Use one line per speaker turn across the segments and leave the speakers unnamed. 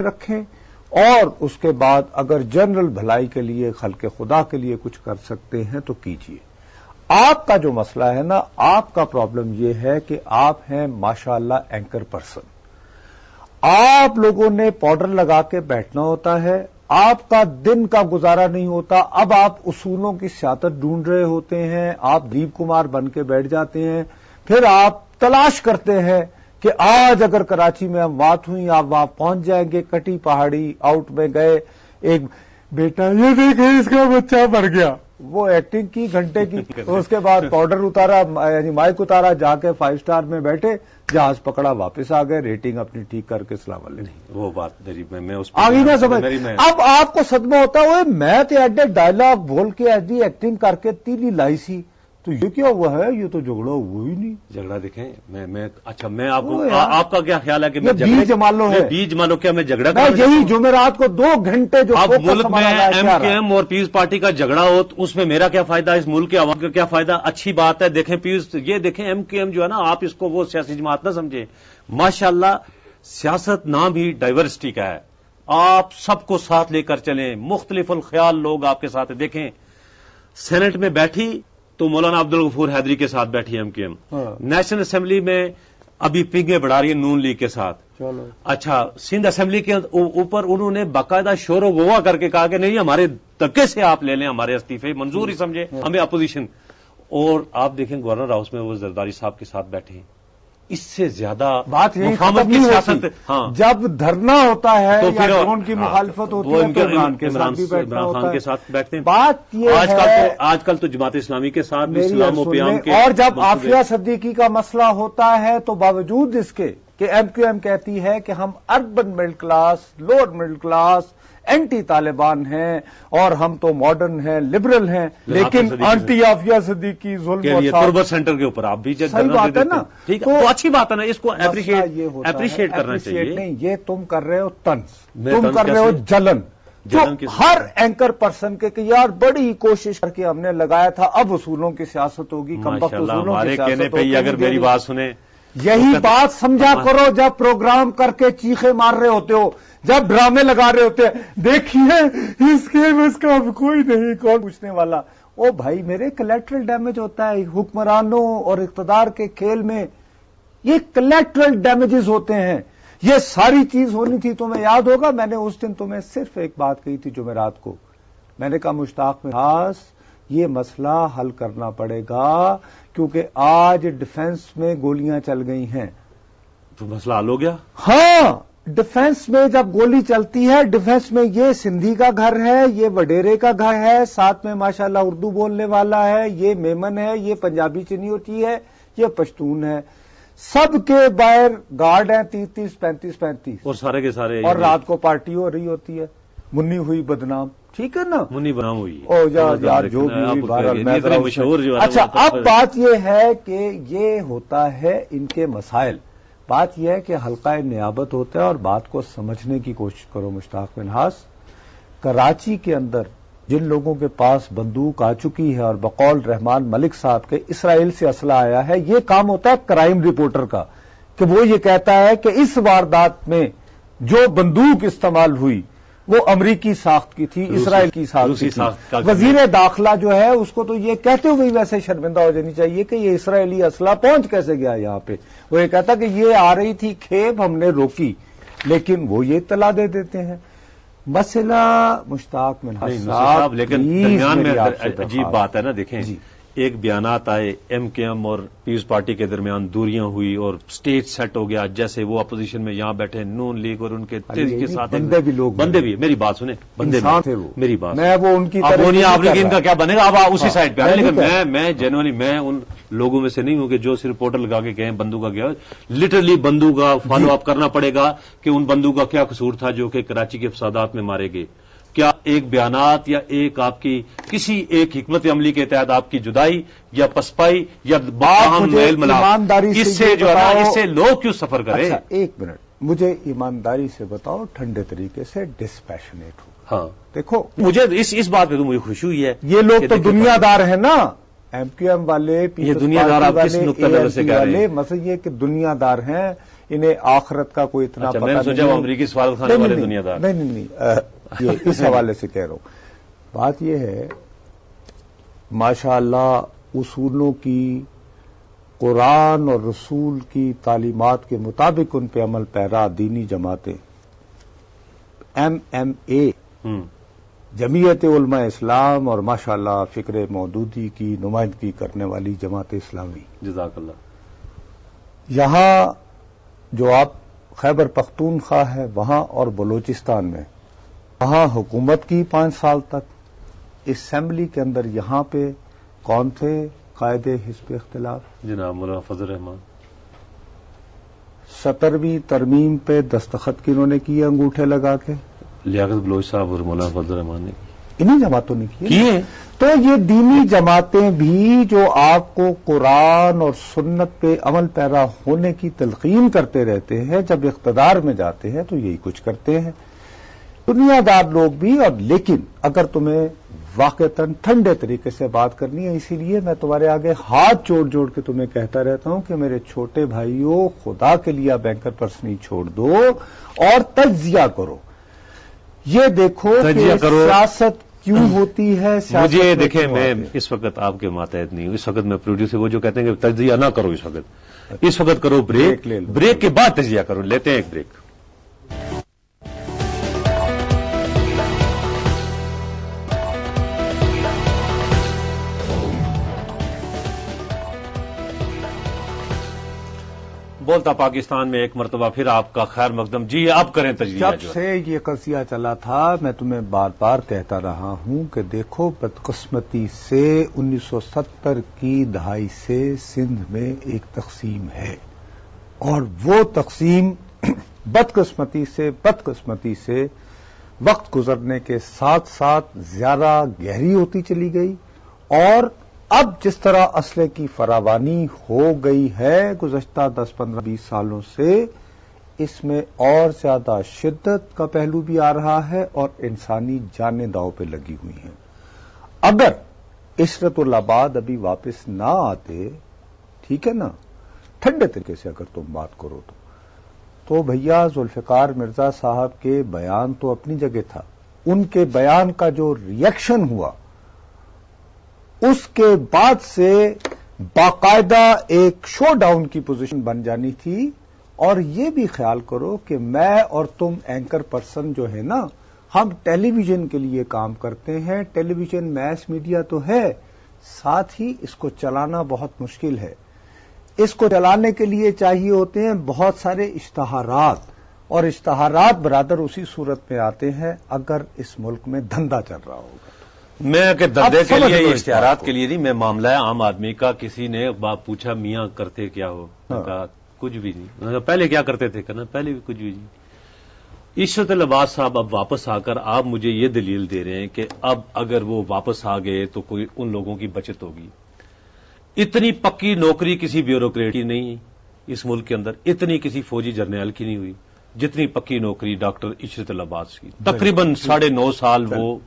رکھیں اور اس کے بعد اگر جنرل بھلائی کے لیے خلق خدا کے لیے کچھ کر سکتے ہیں تو کیجیے. آپ کا جو مسئلہ ہے نا، آپ کا پرابلم یہ ہے کہ آپ ہیں ماشاءاللہ اینکر پرسن. آپ لوگوں نے پاؤڈر لگا کے بیٹھنا ہوتا ہے، آپ کا دن کا گزارا نہیں ہوتا. اب آپ اصولوں کی سیاست ڈھونڈ رہے ہوتے ہیں، آپ دیپ کمار بن کے بیٹھ جاتے ہیں، پھر آپ تلاش کرتے ہیں کہ آج اگر کراچی میں اموات ہوئی آپ وہاں پہنچ جائیں گے. کٹی پہاڑی آؤٹ میں گئے، ایک بیٹا یہ دیکھیں اس کا بچہ مر گیا، وہ ایکٹنگ کی گھنٹے کی، اس کے بعد پاؤڈر اتارا، یعنی مائک اتارا، جا کے 5 اسٹار میں بیٹھے، جہاز پکڑا، واپس آ گئے، ریٹنگ اپنی ٹھیک کر کے السلام علیکم.
وہ بات میری میں اس
آگے نہ سمجھ. اب آپ کو صدمہ ہوتا ہے میں تو ایڈے ڈائلگ بول کے ایسی ایکٹنگ کر کے تیلی لائی سی، تو یہ کیا ہوا ہے؟ یہ تو جھگڑا ہوا ہی نہیں.
جھگڑا دیکھیں میں آپ کا کیا خیال ہے کہ میں
بیج مالو ہے،
بیج مالو کیا میں جھگڑا
میں یہی جمعرات کو 2 گھنٹے جو
اب ملک میں ایم کیو ایم اور پیپلز پارٹی کا جھگڑا ہو تو اس میں میرا کیا فائدہ، اس ملک کے عوام کا کیا فائدہ؟ اچھی بات ہے. دیکھیں یہ دیکھیں ایم کیو ایم جو ہے نا، آپ اس کو وہ سیاسی جماعت نہ سمجھیں. ماشاءاللہ سیاست نام بھی ڈائیورسٹی کا ہے، آپ سب کو ساتھ لے کر چلیں، مختلف الخیال لوگ آپ کے ساتھ. دیکھیں سینٹ میں بیٹھی تو مولانا عبدالغفور حیدری کے ساتھ بیٹھی M Q M, national assembly میں ابھی پنگیں بڑھا رہی ہے نون لیگ کے ساتھ. اچھا سندھ اسمبلی کے اوپر انہوں نے باقاعدہ شور و غوا کر کے کہا کہ نہیں ہمارے طبقے سے آپ لے لیں ہمارے استعفے، منظور ہی سمجھے ہمیں اپوزیشن. اور آپ دیکھیں گورنر ہاؤس میں وہ زرداری صاحب کے ساتھ بیٹھے ہیں. اس سے زیادہ
بات یہی
مفاہمت کی سیاست.
ہاں جب دھرنا ہوتا ہے تو پھر ان کی مخالفت ہوتی ہے تو عمران خان
کے ساتھ بیٹھتے ہیں.
بات یہ ہے
آج کل تو جماعت اسلامی کے ساتھ بھی اسلام و پیام کے،
اور جب عافیہ صدیقی کا مسئلہ ہوتا ہے تو باوجود اس کے کہ ایم کیو ایم کہتی ہے کہ ہم urban middle class, lower middle class, anti Taliban ہیں اور ہم تو ماڈرن ہیں، لبرل ہیں، لیکن آنٹی عافیہ صدیقی ظلم
تربت سینٹر کے اوپر آپ بھی
صحیح بات ہے نا،
ٹھیک ہے، اچھی بات ہے نا، اس کو اپریشیٹ کرنا چاہیے.
نہیں یہ تم کر رہے ہو طنز، تم کر رہے ہو جلن، جو ہر اینکر پرسن کے کہ یار بڑی کوشش کر کے ہم نے لگایا تھا، اب اصولوں کی سیاست ہوگی، کمبخت اصولوں کی سیاست ہوگی.
اگر میری بات سنیں
یہی بات سمجھا کرو جب پروگرام کر کے چیخے مار رہے ہوتے ہو، جب ڈرامے لگا رہے ہوتے ہیں، دیکھیے اس کے بس کا کوئی نہیں، کون پوچھنے والا. او بھائی میرے کلیکٹرل ڈیمیج ہوتا ہے حکمرانوں اور اقتدار کے کھیل میں، یہ کلیکٹرل ڈیمیجز ہوتے ہیں. یہ ساری چیز ہونی تھی. تمہیں یاد ہوگا میں نے اس دن تمہیں صرف ایک بات کہی تھی جمعرات کو، میں نے کہا مشتاق خاص یہ مسئلہ حل کرنا پڑے گا کیونکہ آج ڈیفنس میں گولیاں چل گئی ہیں.
تو مسئلہ حل ہو گیا؟
ہاں ڈیفنس میں جب گولی چلتی ہے، ڈیفنس میں یہ سندھی کا گھر ہے، یہ وڈیرے کا گھر ہے، ساتھ میں ماشاءاللہ اردو بولنے والا ہے، یہ میمن ہے، یہ پنجابی چنیوٹی ہے، یہ پشتون ہے، سب کے باہر گارڈ ہیں 30 35
اور سارے کے سارے،
اور رات کو پارٹی ہو رہی ہوتی ہے. منی ہوئی بدنام، ٹھیک ہے نا،
منی بدنام ہوئی.
او یار جو بھی
مشہور.
اچھا اب بات یہ ہے کہ یہ ہوتا ہے ان کے مسائل. بات یہ ہے کہ حلقہ نیابت ہوتا ہے اور بات کو سمجھنے کی کوشش کرو. مشتاق منہاس، کراچی کے اندر جن لوگوں کے پاس بندوق آ چکی ہے اور بقول رحمان ملک صاحب کے اسرائیل سے اسلحہ آیا ہے، یہ کام ہوتا ہے کرائم رپورٹر کا کہ وہ یہ کہتا ہے کہ اس واردات میں جو بندوق استعمال ہوئی وہ امریکی ساخت کی تھی، اسرائیل کی ساخت کی تھی. وزیر داخلہ جو ہے اس کو تو یہ کہتے ہوئے ویسے شرمندہ ہو جانی چاہیے کہ یہ اسرائیلی اسلحہ پہنچ کیسے گیا یہاں پہ. وہ یہ کہتا کہ یہ آ رہی تھی کھیپ، ہم نے روکی، لیکن وہ یہ اطلاع دے دیتے ہیں. مسئلہ مشتاق منہاس صاحب
لیکن درمیان میں عجیب بات ہے نا. دیکھیں ایک بیانات آئے ایم کے ایم اور پیپلز پارٹی کے درمیان دوریاں ہوئی اور سٹیج سیٹ ہو گیا، جیسے وہ اپوزیشن میں یہاں بیٹھے نون لیگ اور ان کے ساتھ
بندے بھی لوگ،
بندے بھی، میری بات سنیں، بندے میری بات
میں وہ ان کی
ان کا کیا بنے گا، اب اسی سائڈ پہ آئے. لیکن میں جنرلی میں ان لوگوں میں سے نہیں ہوں کہ جو صرف پورٹل لگا کے گئے بندوق کا گیا. لٹرلی بندوق کا فالو اپ کرنا پڑے گا کہ ان بندوق کا کیا قصور تھا جو کہ کراچی کے فسادات میں مارے گئے. کیا ایک بیانات یا ایک آپ کی کسی ایک حکمت عملی کے تحت آپ کی جدائی یا پسپائی یا
ایمانداری
اس سے جو ہے اس سے لوگ کیوں سفر کریں؟
ایک منٹ مجھے ایمانداری سے بتاؤ، ٹھنڈے طریقے سے ڈسپیشنیٹ ہو.
ہاں
دیکھو
مجھے اس بات پہ تو مجھے خوشی ہوئی ہے.
یہ لوگ تو دنیا دار ہیں نا، ایم کیو ایم والے
یہ دنیا دار آپ کس نقطہ نظر سے کہہ رہے ہیں؟
مسئلہ یہ کہ دنیا دار ہیں، انہیں آخرت کا کوئی اتنا پتہ نہیں.
میں سوچا وہ امریکی سفارت خانے والے دنیا دار.
نہیں یہ اس حوالے سے کہہ رہا ہوں. بات یہ ہے ماشاء اللہ اصولوں کی، قرآن اور رسول کی تعلیمات کے مطابق ان پہ عمل پیرا دینی جماعتیں، MMA جمعیت علماء اسلام اور ماشاءاللہ فکر مودودی کی نمائندگی کرنے والی جماعت اسلامی،
جزاک اللہ،
یہاں جو آپ خیبر پختونخوا ہے وہاں اور بلوچستان میں، وہاں حکومت کی 5 سال تک. اسمبلی کے اندر یہاں پہ کون تھے قائد حزب اختلاف؟
جناب مولانا فضل الرحمان.
17ویں ترمیم پہ دستخط کنہوں نے کیے انگوٹھے لگا کے؟
لیاقت بلوچ صاحب اور مولانا فضل الرحمان نے
انہی جماعتوں نے
کیے.
تو یہ دینی جماعتیں بھی جو آپ کو قرآن اور سنت پہ عمل پیرا ہونے کی تلقین کرتے رہتے ہیں، جب اقتدار میں جاتے ہیں تو یہی کچھ کرتے ہیں. دنیا دار لوگ بھی. اور لیکن اگر تمہیں واقعتاً ٹھنڈے طریقے سے بات کرنی ہے، اسی لیے میں تمہارے آگے ہاتھ جوڑ کے تمہیں کہتا رہتا ہوں کہ میرے چھوٹے بھائیوں، خدا کے لیے بینکر پرسنی چھوڑ دو اور تجزیہ کرو. یہ دیکھو کہ سیاست کیوں ہوتی ہے.
مجھے دیکھیں، میں اس وقت آپ کے ماتحت نہیں ہوں. اس وقت میں پروڈیوسر وہ جو کہتے ہیں کہ تجزیہ نہ کرو اس وقت کرو بریک کے بعد تجزیہ کرو. لیتے ہیں ایک بریک. بولتا پاکستان میں ایک مرتبہ پھر آپ کا خیر مقدم. جی آپ کریں تجزیہ.
جب سے یہ قضیہ چلا تھا میں تمہیں بار بار کہتا رہا ہوں کہ دیکھو بدقسمتی سے 1970 کی دہائی سے سندھ میں ایک تقسیم ہے، اور وہ تقسیم بدقسمتی سے وقت گزرنے کے ساتھ ساتھ زیادہ گہری ہوتی چلی گئی. اور اب جس طرح اسلحے کی فراوانی ہو گئی ہے گزشتہ 10-15-20 سالوں سے، اس میں اور زیادہ شدت کا پہلو بھی آ رہا ہے اور انسانی جانیں داؤ پہ لگی ہوئی ہیں. اگر عشرت الآباد ابھی واپس نہ آتے، ٹھیک ہے نا، ٹھنڈے طریقے سے اگر تم بات کرو تو بھیا ذوالفقار مرزا صاحب کے بیان تو اپنی جگہ تھا. ان کے بیان کا جو ریئیکشن ہوا اس کے بعد سے باقاعدہ ایک شو ڈاؤن کی پوزیشن بن جانی تھی. اور یہ بھی خیال کرو کہ میں اور تم اینکر پرسن جو ہے نا، ہم ٹیلی ویژن کے لیے کام کرتے ہیں. ٹیلی ویژن میس میڈیا تو ہے، ساتھ ہی اس کو چلانا بہت مشکل ہے. اس کو چلانے کے لیے چاہیے ہوتے ہیں بہت سارے اشتہارات، اور اشتہارات برادر اسی صورت میں آتے ہیں اگر اس ملک میں دھندا چل رہا ہوگا.
میں کہ دھندے کے لیے، اشتہارات کے لیے نہیں، میں معاملہ ہے عام آدمی کا. کسی نے بات پوچھا میاں کرتے کیا ہو؟ کہا کچھ بھی نہیں. پہلے کیا کرتے تھے؟ کہنا پہلے بھی کچھ بھی نہیں. عشرت العباد صاحب اب واپس آ کر آپ مجھے یہ دلیل دے رہے ہیں کہ اب اگر وہ واپس آ گئے تو کوئی ان لوگوں کی بچت ہوگی. اتنی پکی نوکری کسی بیوروکریٹ کی نہیں اس ملک کے اندر، اتنی کسی فوجی جرنیل کی نہیں ہوئی جتنی پکی نوکری ڈاکٹر عشرت العباد کی. تقریباً 9.5 سال وہ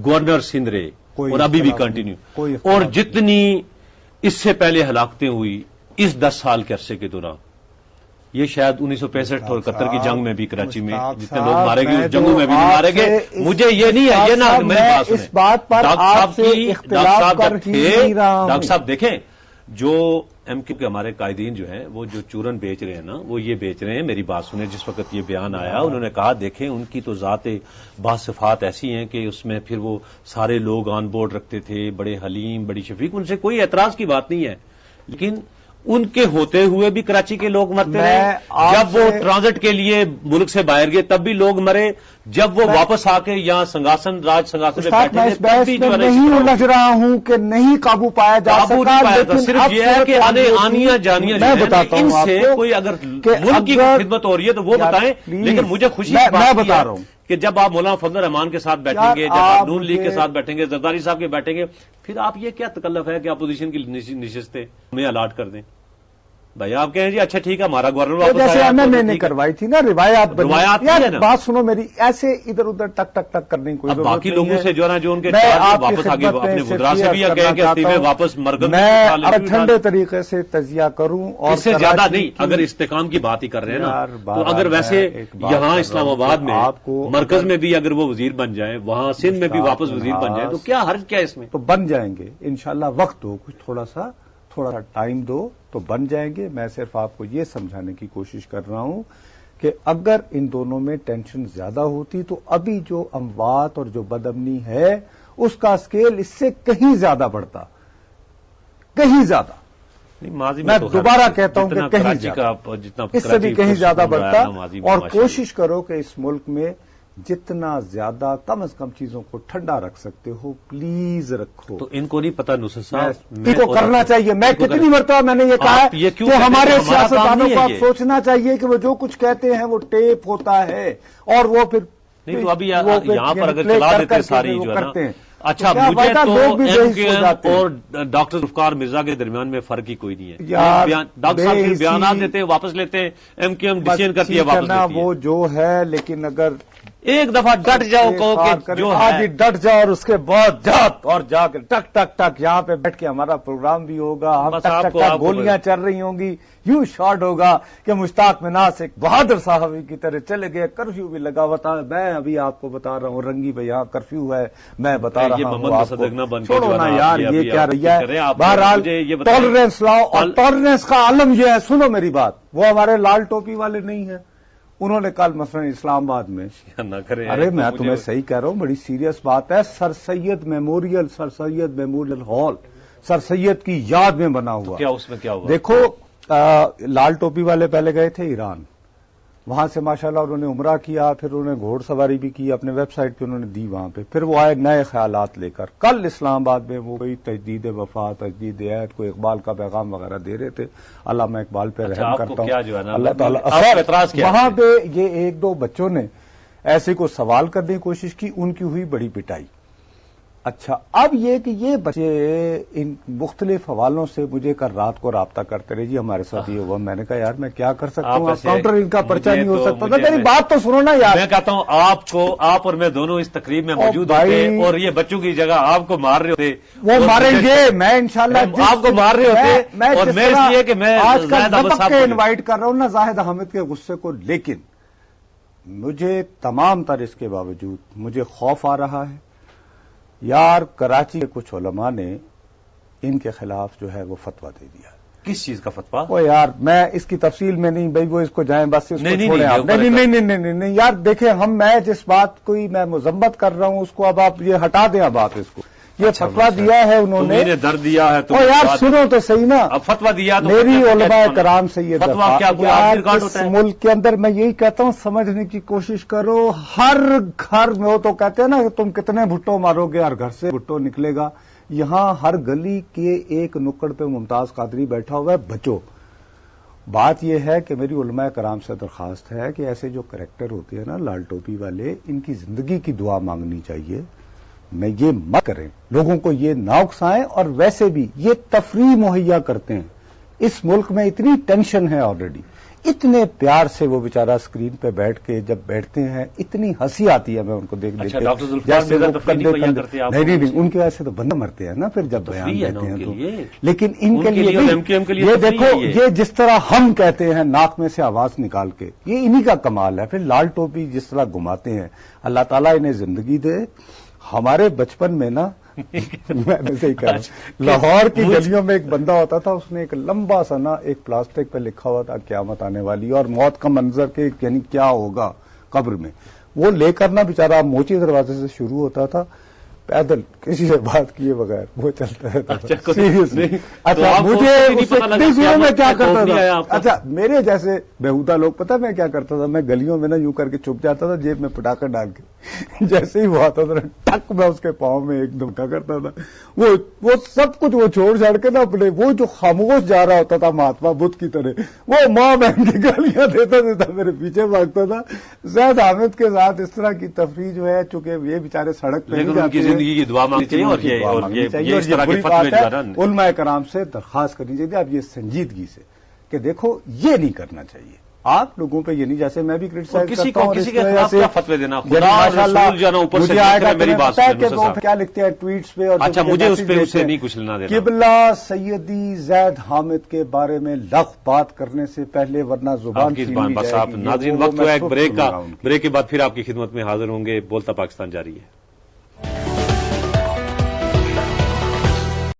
گورنر سندھ رہے اور ابھی بھی کنٹینیو. اور جتنی اس سے پہلے ہلاکتیں ہوئی اس 10 سال کے عرصے کے دوران، یہ شاید 1965 اور 71 کی جنگ میں بھی کراچی میں جتنے لوگ مارے گئے اس جنگوں میں بھی مارے گئے. مجھے یہ نہیں ہے، یہ نہ میری بات سنیں.
اس بات پر
ڈاکٹر صاحب دیکھیں، جو ایم کیو کے ہمارے قائدین جو ہیں وہ جو چورن بیچ رہے ہیں نا، وہ یہ بیچ رہے ہیں. میری بات سنیں، جس وقت یہ بیان آیا انہوں نے کہا دیکھیں ان کی تو ذات باصفات ایسی ہیں کہ اس میں پھر وہ سارے لوگ آن بورڈ رکھتے تھے، بڑے حلیم، بڑی شفیق، ان سے کوئی اعتراض کی بات نہیں ہے. لیکن ان کے ہوتے ہوئے بھی کراچی کے لوگ مرتے رہے. جب وہ ٹرانزٹ کے لیے ملک سے باہر گئے تب بھی لوگ مرے. جب وہ واپس آ کے یہاں سنگاسن میں بیٹھے
تھے، نہیں الجھ رہا ہوں کہ نہیں قابو پایا جا سکا.
صرف یہ ہے کہ آنیاں جانیاں
میں بتاتا ہوں
ان سے کوئی اگر ملک کی خدمت ہو رہی ہے تو وہ بتائیں. لیکن مجھے خوشی
میں بتا رہا ہوں
کہ جب آپ مولانا فضل الرحمان کے ساتھ بیٹھیں گے، جب آپ نون لیگ کے ساتھ بیٹھیں گے، زرداری صاحب کے بیٹھیں گے، پھر آپ یہ کیا تکلف ہے کہ اپوزیشن کی نشستیں ہمیں الاٹ کر دیں. بھائی آپ کہیں جی اچھا ٹھیک ہے ہمارا گورنر واپس
جیسے
آیا
میں نے کروائی تھی نا روایات
نا
بات سنو میری، ایسے ادھر ادھر ٹک ٹک ٹک کرنے کی کوئی ضرورت نہیں ہے.
باقی لوگوں سے جو ہے نا جو ان کے واپس آگے اپنے وزراء سے بھی کہیں کہ استعفے واپس مرکز
میں ٹھنڈے طریقے سے تجزیہ کروں. اور
اس سے زیادہ نہیں، اگر استحکام کی بات ہی کر رہے ہیں نا تو اگر ویسے یہاں اسلام آباد میں مرکز میں بھی اگر وہ وزیر بن جائیں، وہاں سندھ میں بھی واپس وزیر بن جائیں تو کیا حرج کیا اس میں؟
تو بن جائیں گے انشاءاللہ. وقت ہو کچھ تھوڑا سا ٹائم دو تو بن جائیں گے. میں صرف آپ کو یہ سمجھانے کی کوشش کر رہا ہوں کہ اگر ان دونوں میں ٹینشن زیادہ ہوتی تو ابھی جو اموات اور جو بدامنی ہے اس کا اسکیل اس سے کہیں زیادہ بڑھتا، کہیں زیادہ. میں دوبارہ کہتا ہوں کہ کہیں زیادہ، اس سے بھی کہیں زیادہ بڑھتا. اور کوشش کرو کہ اس ملک میں جتنا زیادہ کم از کم چیزوں کو ٹھنڈا رکھ سکتے ہو پلیز رکھو.
تو ان کو نہیں پتا نصرت صاحب
کو کرنا چاہیے. میں کتنی مرتبہ میں نے یہ کہا ہے کہ ہمارے سیاستدانوں کو اب سوچنا چاہیے کہ وہ جو کچھ کہتے ہیں وہ ٹیپ ہوتا ہے اور وہ پھر
نہیں. تو ابھی یہاں پر اگر چلا دیتے ساری جو ہے نا. اچھا مجھے تو ایم کیو ایم اور ڈاکٹر ذوالفقار مرزا کے درمیان میں فرق ہی کوئی نہیں ہے. ڈاکٹر صاحب بیانات دیتے واپس لیتے ہیں، ایم کیو ایم ڈیسیژن کرتی ہے واپس لیتی ہے.
وہ جو ہے لیکن اگر
ایک دفعہ ڈٹ جاؤ کہ جو
آج ڈٹ جاؤ اور اس کے بعد اور جا کے ٹک ٹک ٹک یہاں پہ بیٹھ کے ہمارا پروگرام بھی ہوگا، ہم ٹک ٹک ٹک گولیاں چل رہی ہوں گی. یوں شارٹ ہوگا کہ مشتاق مناس ایک بہادر صحابی کی طرح چلے گئے. کرفیو بھی لگا ہوا تھا. میں ابھی آپ کو بتا رہا ہوں رنگی بھائی یہاں کرفیو ہے، میں بتا رہا ہوں. چھوڑو نا یار یہ کیا رہی ہے. بہرحال ٹالرنس لاؤ، اور ٹالرنس کا عالم یہ ہے. سنو میری بات، وہ ہمارے لال ٹوپی والے نہیں ہیں. انہوں نے کل مثلا اسلام آباد میں ارے میں تمہیں صحیح کہہ رہا ہوں، بڑی سیریس بات ہے. سر سید میموریل ہال سر سید کی یاد میں بنا ہوا.
کیا اس میں کیا ہوا؟
دیکھو لال ٹوپی والے پہلے گئے تھے ایران، وہاں سے ماشاءاللہ انہوں نے عمرہ کیا، پھر انہوں نے گھوڑ سواری بھی کی، اپنے ویب سائٹ پہ انہوں نے دی وہاں پہ. پھر وہ آئے نئے خیالات لے کر. کل اسلام آباد میں وہ کوئی تجدید وفا، تجدید عہد، کوئی اقبال کا پیغام وغیرہ دے رہے تھے. علامہ اقبال پہ رحم کرتا ہوں اللہ تعالیٰ. وہاں پہ یہ ایک دو بچوں نے ایسے کو سوال کرنے کی کوشش کی، ان کی ہوئی بڑی پٹائی. اچھا اب یہ کہ یہ بچے ان مختلف حوالوں سے مجھے کل رات کو رابطہ کرتے رہے، جی ہمارے ساتھ یہ ہوا. میں نے کہا یار میں کیا کر سکتا ہوں، کاؤنٹر ان کا پرچہ نہیں ہو سکتا تھا. میری بات تو سنو نا یار.
میں کہتا ہوں آپ اور میں دونوں اس تقریب میں موجود ہوتے اور یہ بچوں کی جگہ آپ کو مار رہے ہوتے.
وہ ماریں گے، میں انشاءاللہ
آپ کو مار رہے ہوتے. اور میں اس لیے کہ میں
آج کل انوائٹ کر رہا ہوں نا زاہد احمد کے غصے کو، لیکن مجھے تمام تر اس کے باوجود مجھے خوف آ رہا ہے. یار کراچی کے کچھ علماء نے ان کے خلاف جو ہے وہ فتویٰ دے دیا.
کس چیز کا فتویٰ؟
وہ یار میں اس کی تفصیل میں نہیں بھائی، وہ اس کو جائیں بس اس کو چھوڑیں آپ. نہیں یار دیکھیں میں جس بات کو میں مذمت کر رہا ہوں اس کو اب آپ یہ ہٹا دیں. اب آپ اس کو یہ فتویٰ دیا ہے انہوں نے
درد دیا ہے.
تو یار سنو تو صحیح نا،
فتویٰ دیا
میری علماء کرام سے یہ اس ملک کے اندر میں یہی کہتا ہوں سمجھنے کی کوشش کرو. ہر گھر میں وہ تو کہتے ہیں نا کہ تم کتنے بھٹو مارو گے، ہر گھر سے بھٹو نکلے گا. یہاں ہر گلی کے ایک نکڑ پہ ممتاز قادری بیٹھا ہوا ہے. بچو بات یہ ہے کہ میری علماء کرام سے درخواست ہے کہ ایسے جو کریکٹر ہوتے ہیں نا لال ٹوپی والے، ان کی زندگی کی دعا مانگنی چاہیے. میں یہ مت کریں، لوگوں کو یہ نہ اکسائیں. اور ویسے بھی یہ تفریح مہیا کرتے ہیں. اس ملک میں اتنی ٹینشن ہے آلریڈی، اتنے پیار سے وہ بیچارہ اسکرین پہ بیٹھ کے جب بیٹھتے ہیں اتنی ہنسی آتی ہے میں ان کو دیکھ دیکھ کے. نہیں ان کی وجہ سے تو بندہ مرتے ہیں نا پھر جب بیان دیتے ہیں تو. لیکن ان کے لیے یہ دیکھو، یہ جس طرح ہم کہتے ہیں ناک میں سے آواز نکال کے، یہ انہی کا کمال ہے. پھر لال ٹوپی جس طرح گھماتے ہیں، اللہ تعالیٰ انہیں زندگی دے. ہمارے بچپن میں نا میں صحیح کہہ رہا ہوں، لاہور کی گلیوں میں ایک بندہ ہوتا تھا، اس نے ایک لمبا سا نا ایک پلاسٹک پہ لکھا ہوا تھا قیامت آنے والی اور موت کا منظر کے یعنی کیا ہوگا قبر میں. وہ لے کر نا بیچارہ موچی دروازے سے شروع ہوتا تھا، پیدل کسی سے بات کیے بغیر وہ چلتا رہتا تھا. سیریسلی. اچھا مجھے میں کیا کرتا تھا، اچھا میرے جیسے بےہودہ لوگ پتہ میں کیا کرتا تھا، میں گلیوں میں نا یوں کر کے چھپ جاتا تھا جیب میں پٹاخہ ڈال کے. جیسے ہی وہ آتا تھا ٹک میں اس کے پاؤں میں ایک دم اٹھا کرتا تھا. وہ سب کچھ وہ چھوڑ چھاڑ کے نا اپنے وہ جو خاموش جا رہا ہوتا تھا مہاتما بدھ کی طرح، وہ ماں بہن کی گالیاں دیتا میرے پیچھے بھاگتا تھا. زید حامد کے ساتھ اس طرح کی تفریح جو ہے، چونکہ یہ بیچارے سڑک پہ نہیں جاتے،
زندگی کی دعا مانگنی چاہیے. اور یہ اس طرح کے فتوے جو ہے
علماء کرام سے درخواست کرنی چاہیے اب یہ سنجیدگی سے کہ دیکھو یہ نہیں کرنا چاہیے. آپ لوگوں پہ یہ نہیں, جیسے میں بھی کرٹیسائز کرتا ہوں,
کسی کے خلاف کیا فتوے دینا, خدا اور رسول جو ہے نا اوپر سے دیکھ رہے, میری بات سنیں
کیا لکھتے ہیں ٹویٹس پہ, اور
اچھا مجھے اس پہ اسے نہیں کچھ لینا دینا.
قبلہ سیدی زید حامد کے بارے میں لغو بات کرنے سے پہلے ورنہ زبان
کی زبان. بس آپ ناظرین وقت ہوا ایک بریک کا, بریک کے بعد پھر آپ کی خدمت میں حاضر ہوں گے. بولتا پاکستان جاری ہے.